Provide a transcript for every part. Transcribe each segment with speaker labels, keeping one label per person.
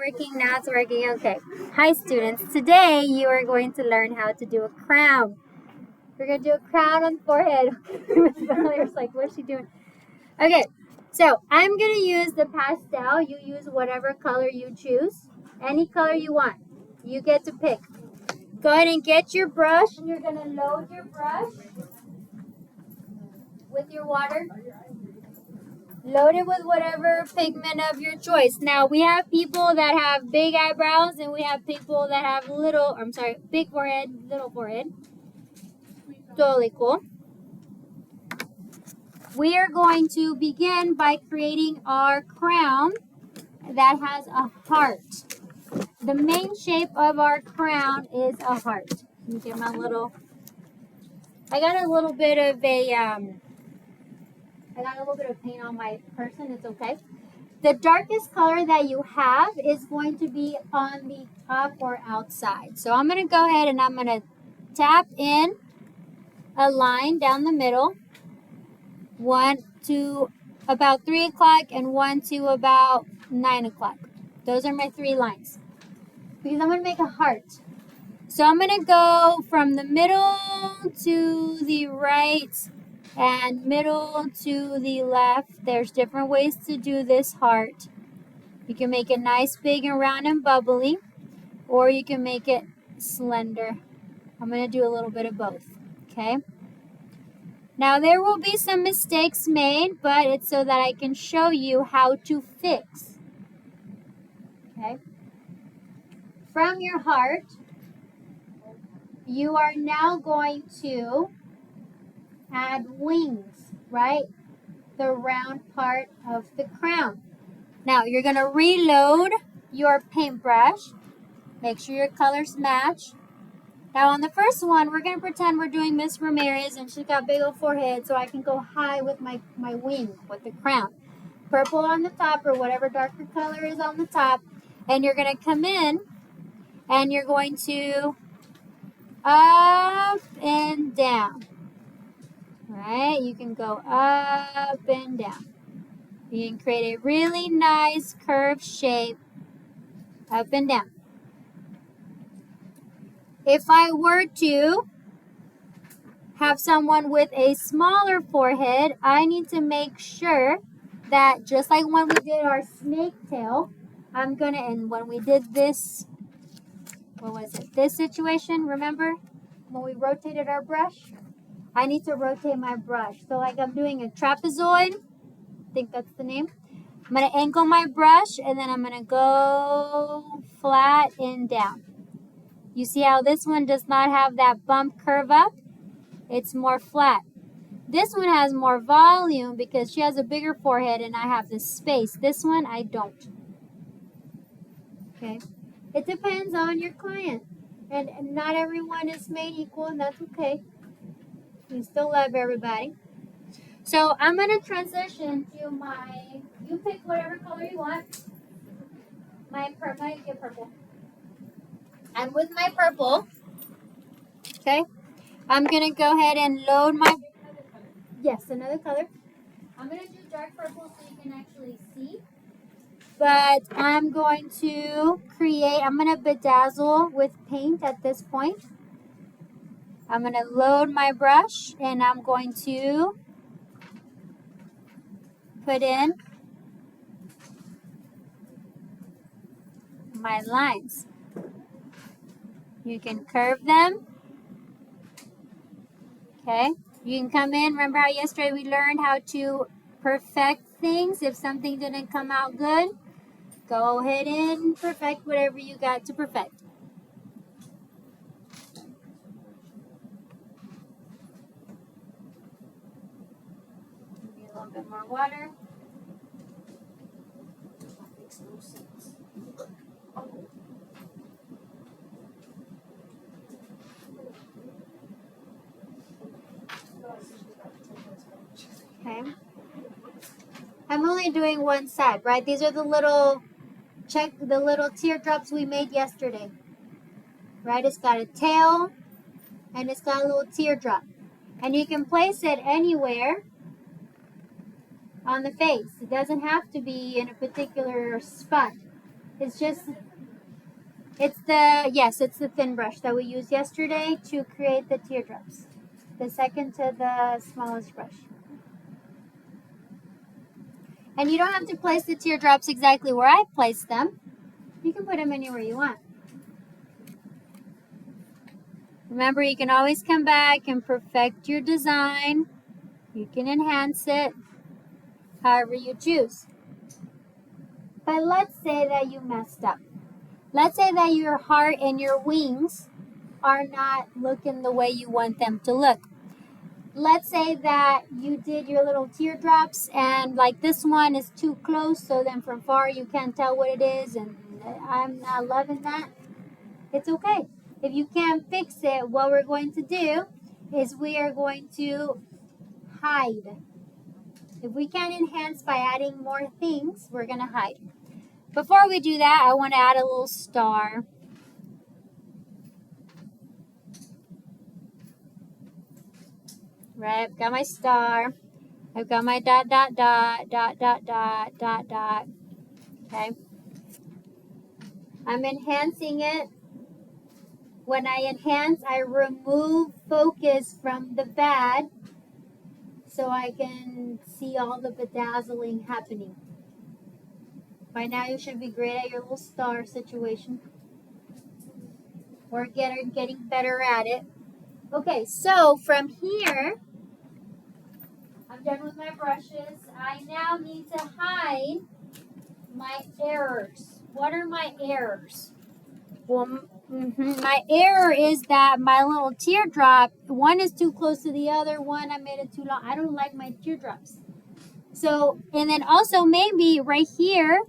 Speaker 1: working? Now it's working. Okay. Hi, students. Today you are going to learn how to do a crown. We're going to do a crown on the forehead. Miss Valerie's like, what's she doing? Okay. So I'm going to use the pastel. You use whatever color you choose. Any color you want. You get to pick. Go ahead and get your brush. And you're going to load your brush with your water. Load it with whatever pigment of your choice. Now, we have people that have big eyebrows and we have people that have big forehead, little forehead. Totally cool. We are going to begin by creating our crown that has a heart. The main shape of our crown is a heart. Let me get my I got a little bit of paint on my person. It's okay. The darkest color that you have is going to be on the top or outside. So I'm going to go ahead and I'm going to tap in a line down the middle. One to about 3 o'clock and one to about 9 o'clock. Those are my 3 lines. Because I'm going to make a heart. So I'm going to go from the middle to the right and middle to the left. There's different ways to do this heart. You can make it nice, big, and round and bubbly, or you can make it slender. I'm going to do a little bit of both, okay? Now, there will be some mistakes made, but it's so that I can show you how to fix, okay? From your heart, you are now going to add wings, right? The round part of the crown. Now, you're going to reload your paintbrush. Make sure your colors match. Now, on the first one, we're going to pretend we're doing Miss Ramirez, and she's got big old forehead, so I can go high with my wing, with the crown. Purple on the top, or whatever darker color is on the top. And you're going to come in, and you're going to up and down. Right? You can go up and down. You can create a really nice curved shape up and down. If I were to have someone with a smaller forehead, I need to make sure that just like when we did our snake tail, and when we did this, this situation, remember? When we rotated our brush? I need to rotate my brush. So like I'm doing a trapezoid, I think that's the name. I'm going to angle my brush and then I'm going to go flat and down. You see how this one does not have that bump curve up? It's more flat. This one has more volume because she has a bigger forehead and I have this space. This one, I don't. Okay? It depends on your client. And not everyone is made equal, and that's okay. You still love everybody. So I'm going to transition to you pick whatever color you want. I'm going to get purple. And with my purple, okay, I'm going to go ahead and load another color. I'm going to do dark purple so you can actually see. But I'm going to bedazzle with paint at this point. I'm going to load my brush and I'm going to put in my lines. You can curve them. Okay. You can come in. Remember how yesterday we learned how to perfect things? If something didn't come out good, go ahead and perfect whatever you got to perfect. Maybe a little bit more water. Makes no sense. Okay. I'm only doing one side, right? These are the little teardrops we made yesterday. Right? It's got a tail and it's got a little teardrop. And you can place it anywhere on the face. It doesn't have to be in a particular spot. It's just, it's the thin brush that we used yesterday to create the teardrops. The second to the smallest brush. And you don't have to place the teardrops exactly where I placed them. You can put them anywhere you want. Remember, you can always come back and perfect your design. You can enhance it however you choose. But let's say that you messed up. Let's say that your heart and your wings are not looking the way you want them to look. Let's say that you did your little teardrops and like this one is too close, so then from far you can't tell what it is, and I'm not loving that. It's okay. If you can't fix it, what we're going to do is we are going to hide. If we can't enhance by adding more things, we're going to hide. Before we do that, I want to add a little star. Right, I've got my star. I've got my dot, dot, dot, dot, dot, dot, dot, dot. Okay. I'm enhancing it. When I enhance, I remove focus from the bad so I can see all the bedazzling happening. By now you should be great at your little star situation. Or getting better at it. Okay, so from here, I'm done with my brushes. I now need to hide my errors. What are my errors? Well, my error is that my little teardrop, one is too close to the other, one I made it too long. I don't like my teardrops. So, and then also maybe right here,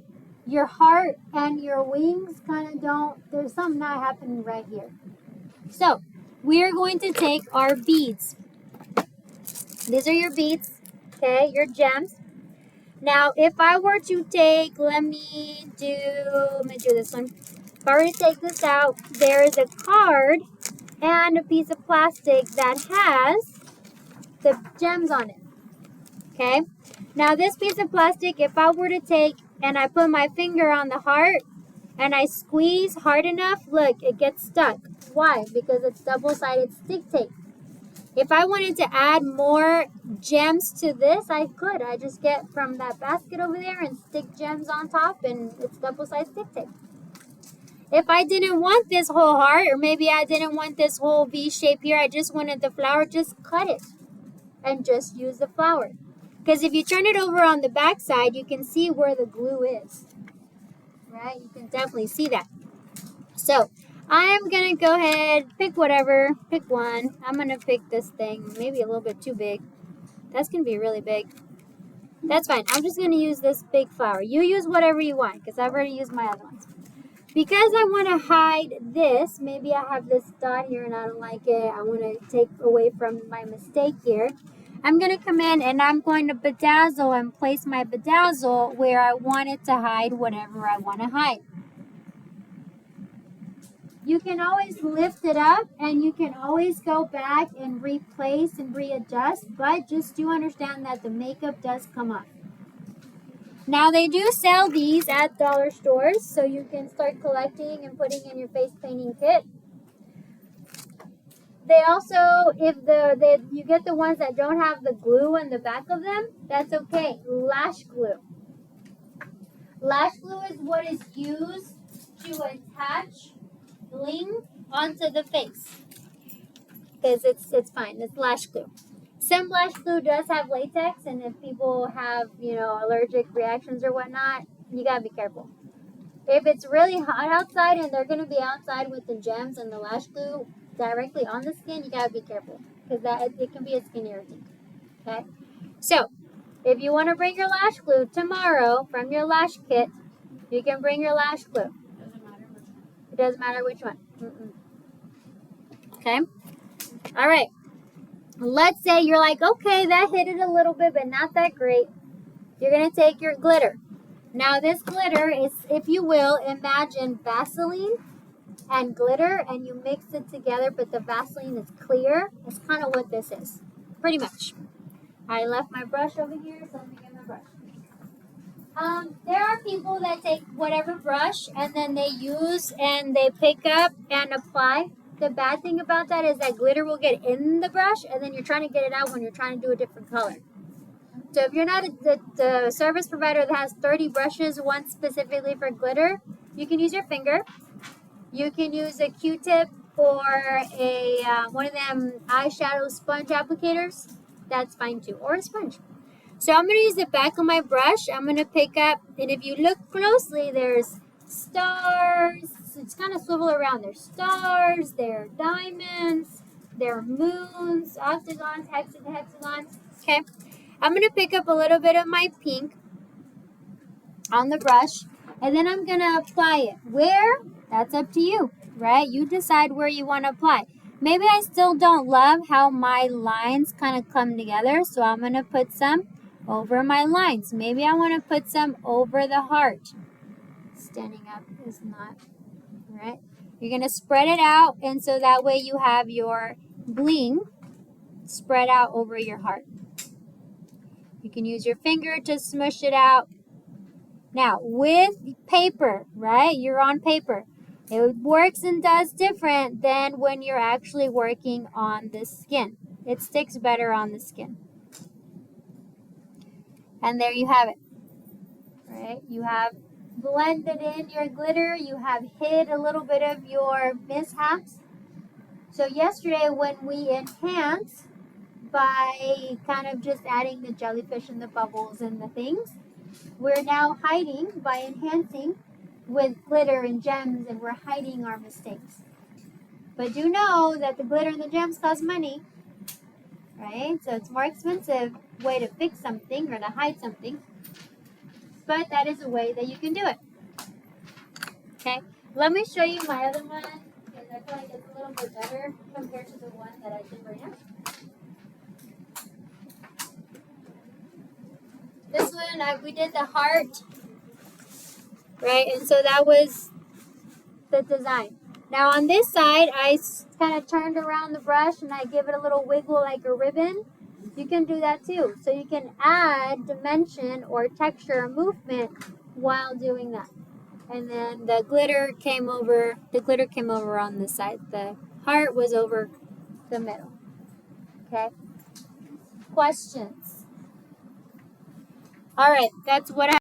Speaker 1: your heart and your wings kind of don't, there's something not happening right here. So, we're going to take our beads. These are your beads, okay, your gems. Now, if I were to take, let me do this one. If I were to take this out, there is a card and a piece of plastic that has the gems on it, okay? Now, this piece of plastic, if I were to take and I put my finger on the heart and I squeeze hard enough, look, it gets stuck. Why? Because it's double-sided stick tape. If I wanted to add more gems to this, I could. I just get from that basket over there and stick gems on top, and it's double-sided stick tape. If I didn't want this whole heart, or maybe I didn't want this whole V shape here, I just wanted the flower, just cut it and just use the flower. Because if you turn it over on the back side, you can see where the glue is. Right? You can definitely see that. So, I'm going to go ahead, pick whatever, pick one. I'm going to pick this thing, maybe a little bit too big. That's going to be really big. That's fine. I'm just going to use this big flower. You use whatever you want, because I've already used my other ones. Because I want to hide this, maybe I have this dot here and I don't like it. I want to take away from my mistake here. I'm going to come in and I'm going to bedazzle and place my bedazzle where I want it to hide whatever I want to hide. You can always lift it up and you can always go back and replace and readjust, but just do understand that the makeup does come off. Now they do sell these at dollar stores, so you can start collecting and putting in your face painting kit. They also, if you get the ones that don't have the glue in the back of them, that's okay. Lash glue. Lash glue is what is used to attach bling onto the face. Because it's fine. It's lash glue. Some lash glue does have latex, and if people have, allergic reactions or whatnot, you gotta be careful. If it's really hot outside and they're gonna be outside with the gems and the lash glue directly on the skin, you gotta be careful because it can be a skin irritant. Okay, so if you want to bring your lash glue tomorrow from your lash kit, you can bring your lash glue. It doesn't matter which one. Okay, all right. Let's say you're like, okay, that hit it a little bit, but not that great. You're gonna take your glitter. Now this glitter is, if you will, imagine Vaseline and glitter, and you mix it together, but the Vaseline is clear. It's kind of what this is, pretty much. I left my brush over here, so let me get my brush. There are people that take whatever brush and then they use and they pick up and apply. The bad thing about that is that glitter will get in the brush and then you're trying to get it out when you're trying to do a different color. So if you're not the service provider that has 30 brushes, one specifically for glitter, you can use your finger. You can use a Q-tip or a one of them eyeshadow sponge applicators. That's fine too, or a sponge. So I'm going to use the back of my brush. I'm going to pick up, and if you look closely, there's stars. It's kind of swivel around. There's stars, there are diamonds, there are moons, octagons, hexagons. Okay. I'm going to pick up a little bit of my pink on the brush, and then I'm going to apply it. Where? That's up to you, right? You decide where you want to apply. Maybe I still don't love how my lines kind of come together, so I'm going to put some over my lines. Maybe I want to put some over the heart. Standing up is not, right? You're going to spread it out, and so that way you have your bling spread out over your heart. You can use your finger to smush it out. Now, with paper, right? You're on paper. It works and does different than when you're actually working on the skin. It sticks better on the skin. And there you have it. Right? You have blended in your glitter. You have hid a little bit of your mishaps. So yesterday when we enhanced by kind of just adding the jellyfish and the bubbles and the things, we're now hiding by enhancing with glitter and gems, and we're hiding our mistakes. But do know that the glitter and the gems cost money, right? So it's a more expensive way to fix something or to hide something. But that is a way that you can do it. Okay, let me show you my other one because I feel like it's a little bit better compared to the one that I did right now. This one, we did the heart, right? And so that was the design. Now on this side, I kind of turned around the brush and I give it a little wiggle like a ribbon. You can do that too. So you can add dimension or texture or movement while doing that. And then the glitter came over on this side. The heart was over the middle. Okay? Questions? All right, that's what I